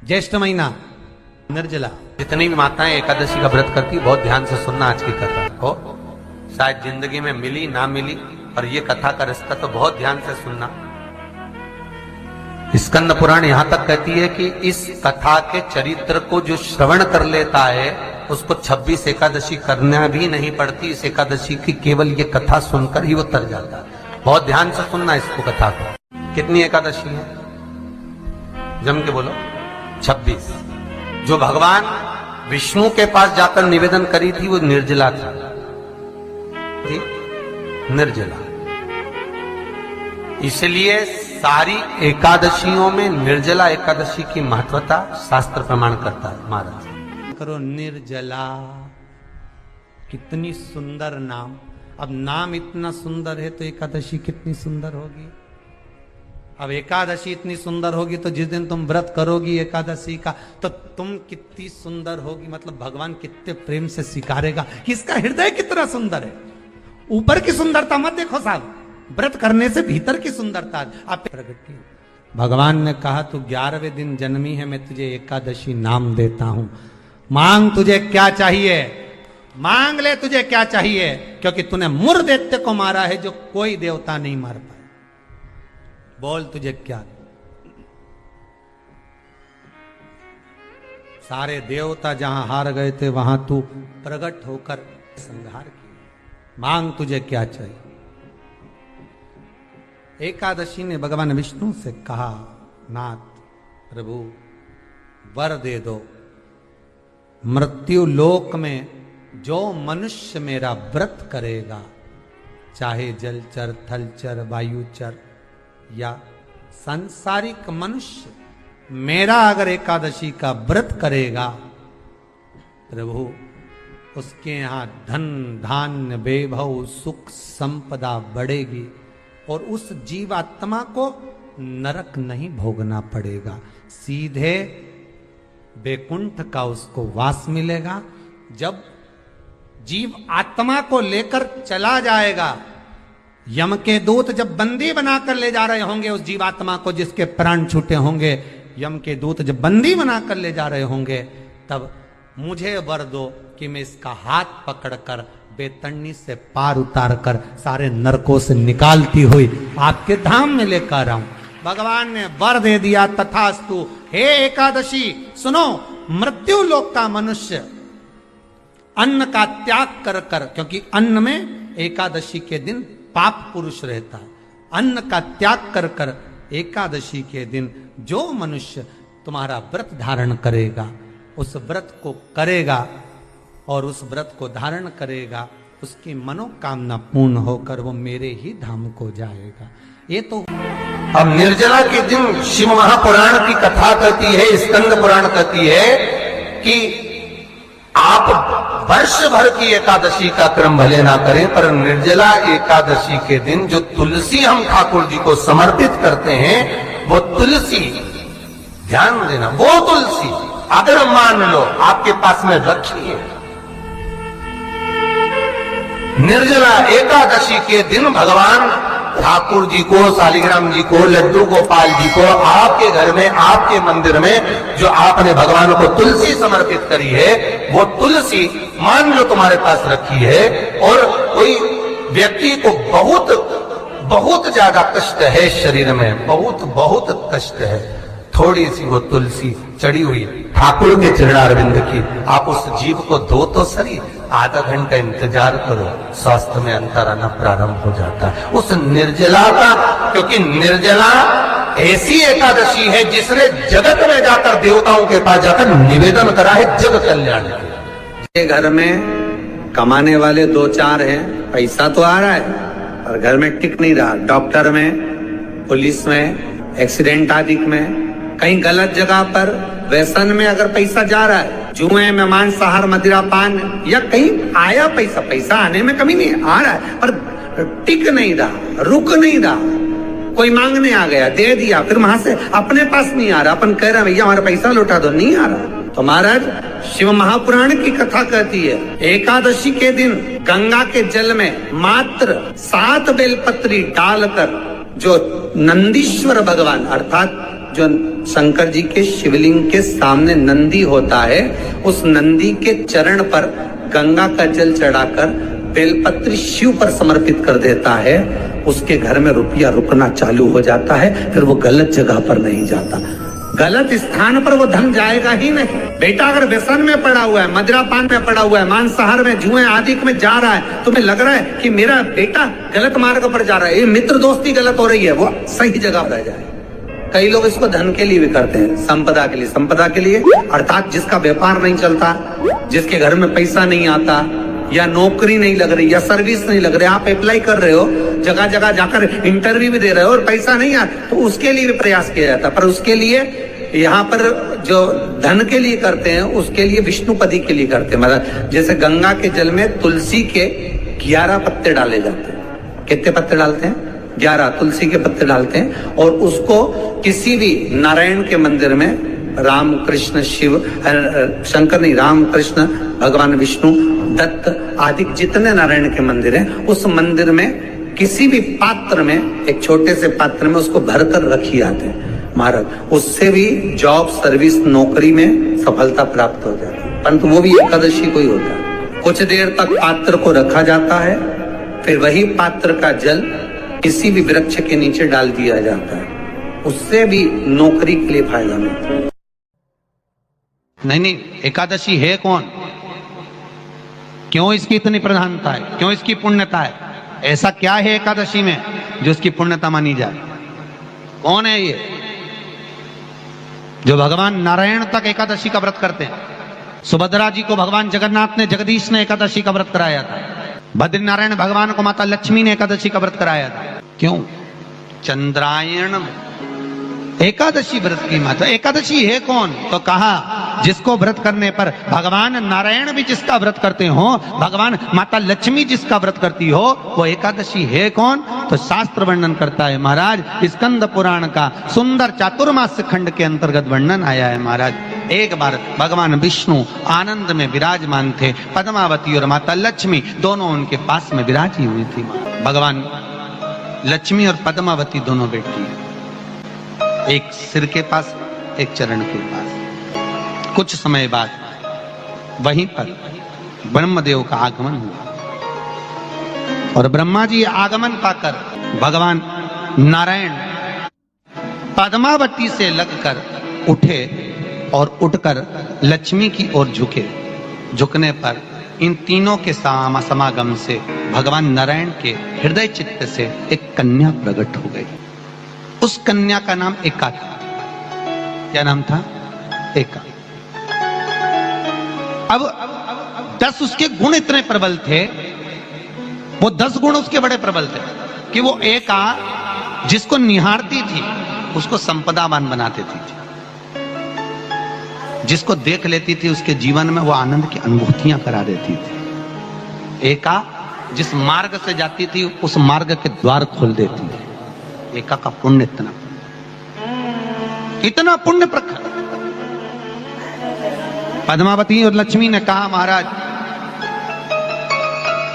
ज्येष्ठ महीना निर्जला। जितनी भी माताएं एकादशी का व्रत करती, बहुत ध्यान से सुनना आज की कथा को। शायद जिंदगी में मिली ना मिली, और ये कथा का रिश्ता तो बहुत ध्यान से सुनना। स्कंद पुराण यहां तक कहती है कि इस कथा के चरित्र को जो श्रवण कर लेता है उसको 26 एकादशी करना भी नहीं पड़ती। इस एकादशी की केवल ये कथा सुनकर ही वो तर जाता है। बहुत ध्यान से सुनना इसको, कथा को। कितनी एकादशी है? जम के बोलो। 26। जो भगवान विष्णु के पास जाकर निवेदन करी थी वो निर्जला थी, निर्जला। इसलिए सारी एकादशियों में निर्जला एकादशी की महत्वता शास्त्र प्रमाण करता है। महाराज करो निर्जला, कितनी सुंदर नाम। अब नाम इतना सुंदर है तो एकादशी कितनी सुंदर होगी। अब एकादशी इतनी सुंदर होगी तो जिस दिन तुम व्रत करोगी एकादशी का तो तुम कितनी सुंदर होगी। मतलब भगवान कितने प्रेम से स्वीकारेगा कि इसका हृदय कितना सुंदर है। ऊपर की सुंदरता मत देखो साहब, व्रत करने से भीतर की सुंदरता आप प्रकट की। भगवान ने कहा तू 11वें दिन जन्मी है, मैं तुझे एकादशी नाम देता हूं। मांग तुझे क्या चाहिए, मांग ले तुझे क्या चाहिए, क्योंकि तूने मुर दैत्य को मारा है जो कोई देवता नहीं मार पाए। बोल तुझे क्या। सारे देवता जहां हार गए थे वहां तू प्रकट होकर संहार किया। मांग तुझे क्या चाहिए। एकादशी ने भगवान विष्णु से कहा, नाथ प्रभु वर दे दो। मृत्यु लोक में जो मनुष्य मेरा व्रत करेगा, चाहे जलचर, थलचर, वायुचर या सांसारिक मनुष्य, मेरा अगर एकादशी का व्रत करेगा, प्रभु उसके यहां धन धान्य वैभव सुख संपदा बढ़ेगी और उस जीवात्मा को नरक नहीं भोगना पड़ेगा, सीधे वैकुंठ का उसको वास मिलेगा। जब जीव आत्मा को लेकर चला जाएगा, यम के दूत जब बंदी बनाकर ले जा रहे होंगे उस जीवात्मा को जिसके प्राण छूटे होंगे, यम के दूत जब बंदी बनाकर ले जा रहे होंगे, तब मुझे वर दो कि मैं इसका हाथ पकड़कर बेतरनी से पार उतार कर सारे नरकों से निकालती हुई आपके धाम में लेकर आऊं। भगवान ने वर दे दिया, तथास्तु। हे एकादशी सुनो, मृत्यु लोक का मनुष्य अन्न का त्याग कर कर, क्योंकि अन्न में एकादशी के दिन पाप पुरुष रहता है, अन्न का त्याग कर कर एकादशी के दिन जो मनुष्य तुम्हारा व्रत धारण करेगा, उस व्रत को करेगा और उस व्रत को धारण करेगा, उसकी मनोकामना पूर्ण होकर वो मेरे ही धाम को जाएगा। ये तो अब निर्जला के दिन शिव महापुराण की कथा कहती है, स्कंद पुराण कहती है कि आप वर्ष भर की एकादशी का क्रम भले ना करें, पर निर्जला एकादशी के दिन जो तुलसी हम ठाकुर जी को समर्पित करते हैं, वो तुलसी, ध्यान देना, वो तुलसी अगर मान लो आपके पास में रखी है, निर्जला एकादशी के दिन भगवान ठाकुर जी को, शालिग्राम जी को, लड्डू गोपाल जी को आपके घर में, आपके मंदिर में जो आपने भगवान को तुलसी समर्पित करी है, वो तुलसी मान लो तुम्हारे पास रखी है और कोई व्यक्ति को बहुत बहुत ज्यादा कष्ट है शरीर में, बहुत बहुत कष्ट है, थोड़ी सी वो तुलसी चढ़ी हुई ठाकुर के चरणारविंद की, आप उस जीव को दो तो सही, आधा घंटा इंतजार करो, स्वास्थ्य में अंतर आना प्रारंभ हो जाता है उस निर्जला का। क्योंकि निर्जला ऐसी एकादशी है जिसने जगत में जाकर, देवताओं के पास जाकर निवेदन करा है जग कल्याण के। घर में कमाने वाले 2-4 हैं, पैसा तो आ रहा है और घर में टिक नहीं रहा। डॉक्टर में, पुलिस में, एक्सीडेंट आदि में, कहीं गलत जगह पर व्यसन में अगर पैसा जा रहा है, जुए में, मांसाहार, मदिरा पान, या कहीं आया पैसा, पैसा आने में कमी नहीं, आ रहा है पर टिक नहीं रहा, रुक नहीं रहा। कोई मांगने आ गया, दे दिया, फिर वहां से अपने पास नहीं आ रहा, अपन कह रहे हैं भैया हमारा पैसा लौटा दो, नहीं आ रहा। तो महाराज शिव महापुराण की कथा कहती है, एकादशी के दिन गंगा के जल में मात्र 7 बेलपत्री डालकर जो नंदीश्वर भगवान अर्थात जो शंकर जी के शिवलिंग के सामने नंदी होता है, उस नंदी के चरण पर गंगा का जल चढ़ाकर बेलपत्री शिव पर समर्पित कर देता है, उसके घर में रुपया रुकना चालू हो जाता है। फिर वो गलत जगह पर नहीं जाता, गलत स्थान पर वो धन जाएगा ही नहीं। बेटा अगर व्यसन में पड़ा हुआ है, मदिरापान में पड़ा हुआ है, मांसाहार में, जुए आदि में जा रहा है, तुम्हें लग रहा है कि मेरा बेटा गलत मार्ग पर जा रहा है, ये मित्र दोस्ती गलत हो रही है, वो सही जगह पर जाए। कई लोग इसको धन के लिए भी करते हैं, संपदा के लिए। संपदा के लिए अर्थात जिसका व्यापार नहीं चलता, जिसके घर में पैसा नहीं आता, या नौकरी नहीं लग रही, या सर्विस नहीं लग रही, आप अप्लाई कर रहे हो, जगह जगह जाकर इंटरव्यू भी दे रहे हो और पैसा नहीं आता, तो उसके लिए भी प्रयास किया जाता। पर उसके लिए यहाँ पर जो धन के लिए करते हैं, उसके लिए विष्णुपदी के लिए करते हैं। मतलब जैसे गंगा के जल में तुलसी के 11 पत्ते डाले जाते हैं। कितने पत्ते डालते हैं? 11 तुलसी के पत्ते डालते हैं, और उसको किसी भी नारायण के मंदिर में, राम कृष्ण शिव, शंकर नहीं, राम कृष्ण भगवान विष्णु, दत्त आदि जितने नारायण के मंदिर हैं, उस मंदिर में किसी भी पात्र में, एक छोटे से पात्र में उसको भरकर रखी जाते हैं महाराज। उससे भी जॉब, सर्विस, नौकरी में सफलता प्राप्त हो जाती है। परंतु वो भी एकादशी को ही होता है। कुछ देर तक पात्र को रखा जाता है, फिर वही पात्र का जल किसी भी वृक्ष के नीचे डाल दिया जाता है, उससे भी नौकरी के लिए फायदा मिलता है। नहीं, एकादशी है कौन? क्यों इसकी इतनी प्रधानता है? क्यों इसकी पुण्यता है? ऐसा क्या है एकादशी में जो इसकी पुण्यता मानी जाए? कौन है ये जो भगवान नारायण तक एकादशी का व्रत करते हैं? सुभद्रा जी को भगवान जगन्नाथ ने, जगदीश ने एकादशी का व्रत कराया था। बद्रीनारायण भगवान को माता लक्ष्मी ने एकादशी का व्रत कराया था। क्यों? चंद्रायण एकादशी व्रत की माता। एकादशी है कौन? तो कहा जिसको व्रत करने पर भगवान नारायण भी जिसका व्रत करते हो, भगवान माता लक्ष्मी जिसका व्रत करती हो, वो एकादशी है कौन? तो शास्त्र वर्णन करता है महाराज, स्कंद पुराण का सुंदर चातुर्मास्य खंड के अंतर्गत वर्णन आया है महाराज। एक बार भगवान विष्णु आनंद में विराजमान थे, पद्मावती और माता लक्ष्मी दोनों उनके पास में विराजी हुई थी। भगवान लक्ष्मी और पद्मावती दोनों बैठी हैं, एक सिर के पास, एक चरण के पास। कुछ समय बाद वहीं पर ब्रह्मदेव का आगमन हुआ, और ब्रह्मा जी आगमन पाकर भगवान नारायण पद्मावती से लगकर उठे और उठकर लक्ष्मी की ओर झुके। झुकने पर इन तीनों के समागम से भगवान नारायण के हृदय चित्त से एक कन्या प्रकट हो गई। उस कन्या का नाम एका था। क्या नाम था? एका। अब 10 उसके गुण इतने प्रबल थे, वो 10 गुण उसके बड़े प्रबल थे कि वो एका जिसको निहारती थी उसको संपदावान बना देती थी, जिसको देख लेती थी उसके जीवन में वो आनंद की अनुभूतियां करा देती थी। एका जिस मार्ग से जाती थी उस मार्ग के द्वार खोल देती थी। एका का पुण्य इतना पुण्य प्रखर। पद्मावती और लक्ष्मी ने कहा महाराज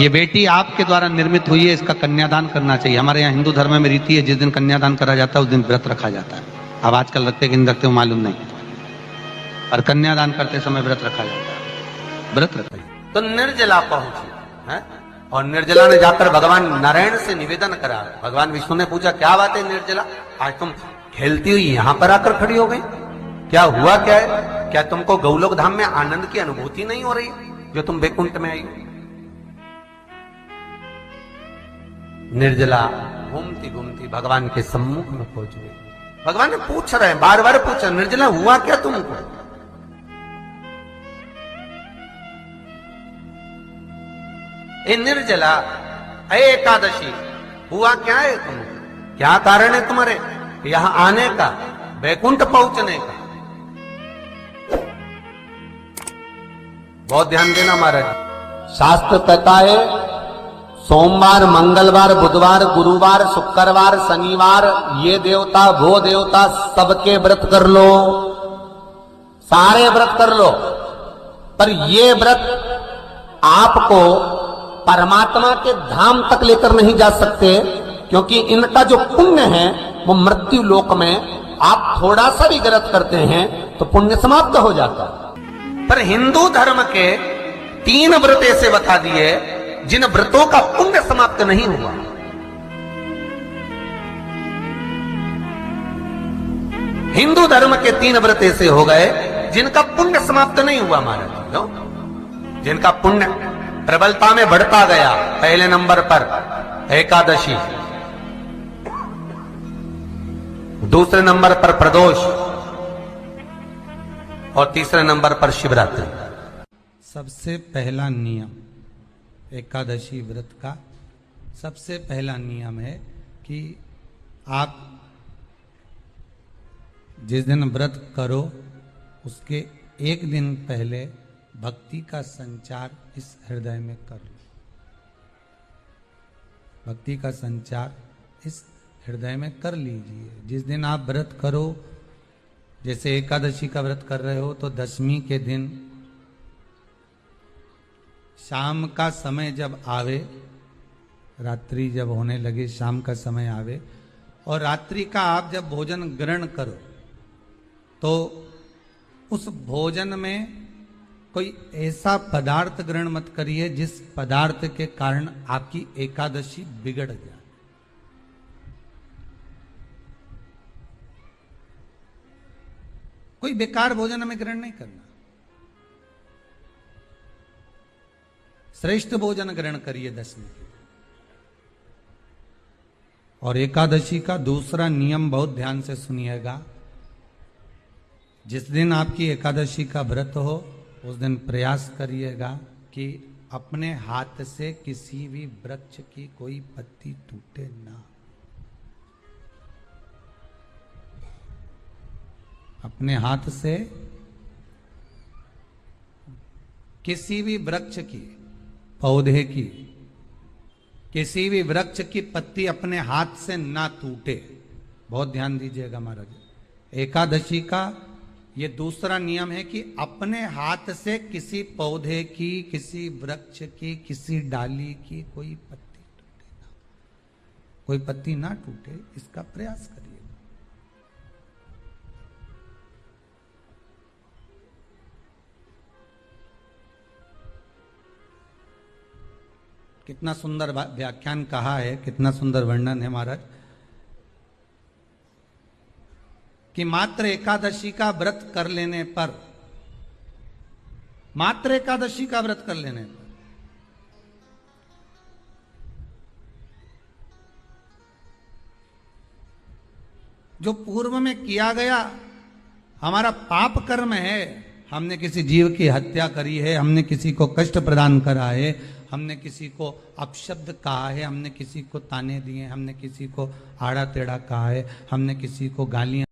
ये बेटी आपके द्वारा निर्मित हुई है, इसका कन्यादान करना चाहिए। हमारे यहाँ हिंदू धर्म में रीति है, जिस दिन कन्यादान करा जाता है उस दिन व्रत रखा जाता है। अब आजकल रखते कि नहीं रखते हो मालूम नहीं, और कन्यादान करते समय व्रत रखा जाता है। व्रत रखा तो निर्जला पहुंची है, और निर्जला ने जाकर भगवान नारायण से निवेदन करा। भगवान विष्णु ने पूछा क्या बात है निर्जला, आज तुम खेलती हुई यहां पर आकर खड़ी हो गई, क्या हुआ? क्या है? क्या तुमको गौलोक धाम में आनंद की अनुभूति नहीं हो रही जो तुम वैकुंठ में आई? निर्जला घूमती घूमती भगवान के सम्मुख में पहुंच गई। भगवान ने पूछ रहे हैं, बार बार पूछा, निर्जला हुआ क्या तुमको? ए निर्जला, एकादशी, हुआ क्या है तुमको? क्या कारण है तुम्हारे यहां आने का, वैकुंठ पहुंचने का? बहुत ध्यान देना महाराज। शास्त्र कहता है सोमवार, मंगलवार, बुधवार, गुरुवार, शुक्रवार, शनिवार, ये देवता वो देवता सबके व्रत कर लो, सारे व्रत कर लो, पर ये व्रत आपको परमात्मा के धाम तक लेकर नहीं जा सकते, क्योंकि इनका जो पुण्य है वो मृत्यु लोक में आप थोड़ा सा भी गलत करते हैं तो पुण्य समाप्त हो जाता है। पर हिंदू धर्म के 3 व्रत ऐसे बता दिए जिन व्रतों का पुण्य समाप्त नहीं हुआ। हिंदू धर्म के 3 व्रत ऐसे हो गए जिनका पुण्य समाप्त नहीं हुआ महाराज। लो, जिनका पुण्य प्रबलता में बढ़ता गया। पहले नंबर पर एकादशी, दूसरे नंबर पर प्रदोष और तीसरे नंबर पर शिवरात्रि। सबसे पहला नियम एकादशी व्रत का सबसे पहला नियम है कि आप जिस दिन व्रत करो उसके एक दिन पहले भक्ति का संचार इस हृदय में कर लो। भक्ति का संचार इस हृदय में कर लीजिए। जिस दिन आप व्रत करो, जैसे एकादशी का व्रत कर रहे हो तो दशमी के दिन शाम का समय जब आवे, रात्रि जब होने लगे, शाम का समय आवे और रात्रि का आप जब भोजन ग्रहण करो तो उस भोजन में कोई ऐसा पदार्थ ग्रहण मत करिए जिस पदार्थ के कारण आपकी एकादशी बिगड़ जाए। कोई बेकार भोजन हमें ग्रहण नहीं करना। श्रेष्ठ भोजन ग्रहण करिए दशमी के। और एकादशी का दूसरा नियम बहुत ध्यान से सुनिएगा। जिस दिन आपकी एकादशी का व्रत हो उस दिन प्रयास करिएगा कि अपने हाथ से किसी भी वृक्ष की कोई पत्ती टूटे ना। अपने हाथ से किसी भी वृक्ष की, पौधे की, किसी भी वृक्ष की पत्ती अपने हाथ से ना टूटे। बहुत ध्यान दीजिएगा महाराज। एकादशी का ये दूसरा नियम है कि अपने हाथ से किसी पौधे की, किसी वृक्ष की, किसी डाली की कोई पत्ती टूटे ना, कोई पत्ती ना टूटे, इसका प्रयास करिए। कितना सुंदर व्याख्यान कहा है, कितना सुंदर वर्णन है महाराज कि मात्र एकादशी का व्रत कर लेने पर, मात्र एकादशी का व्रत कर लेने पर जो पूर्व में किया गया हमारा पाप कर्म है, हमने किसी जीव की हत्या करी है, हमने किसी को कष्ट प्रदान करा है, हमने किसी को अपशब्द कहा है, हमने किसी को ताने दिए, हमने किसी को आड़ा टेढ़ा कहा है, हमने किसी को गालियां